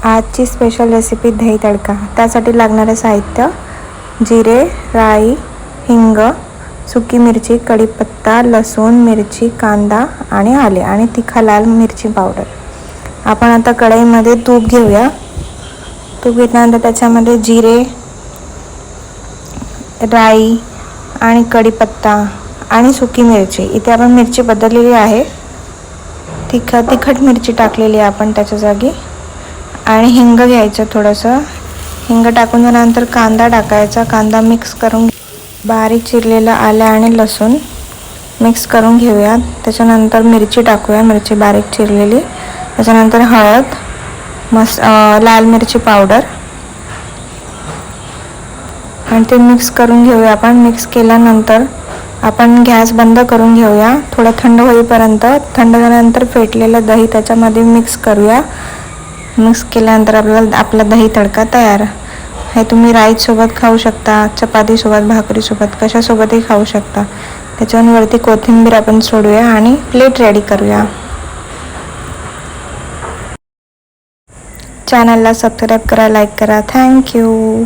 आजची special recipe दही तडका। त्यासाठी लागणारे साहित्य: जिरे, राई, हिंग, सुकी मिरची, कढीपत्ता, लसूण, मिरची, कांदा आणि आले आणि तिखा लाल मिरची पावडर। आपण आता कढईमध्ये तूप घेऊया। तूप घेतल्यानंतर त्याच्यामध्ये जिरे, राई आणि कढीपत्ता आणि सुकी मिरची, इथे आपण मिरची बदललेली आहे, तिखट मिरची टाकलेली आहे आपण त्याच्या जागी। आणि हिंग घ्यायचं थोडंसं, हिंग टाकून झाल्यानंतर कांदा टाकायचा, कांदा मिक्स करून बारीक चिरलेला आलं आणि लसूण मिक्स करून घेऊया। त्याच्यानंतर मिरची टाकूया, मिरची बारीक चिरलेली। त्याच्यानंतर हळद, लाल मिरची पावडर आणि ते मिक्स करून घेऊया आपण। मिक्स केल्यानंतर आपण गॅस बंद करून घेऊया, थोडं थंड होईपर्यंत। थंड झाल्यानंतर फेटलेलं दही त्याच्यामध्ये मिक्स करूया। मिक्स केल्यानंतर आपला दही तडका तयार। हे तुम्ही राईसोबत खाऊ शकता, चपातीसोबत, भाकरीसोबत, कशासोबतही खाऊ शकता। त्याच्यावरती कोथिंबीर आपण सोडूया आणि प्लेट रेडी करूया। चॅनलला सबस्क्राईब करा, लाईक करा। थँक्यू।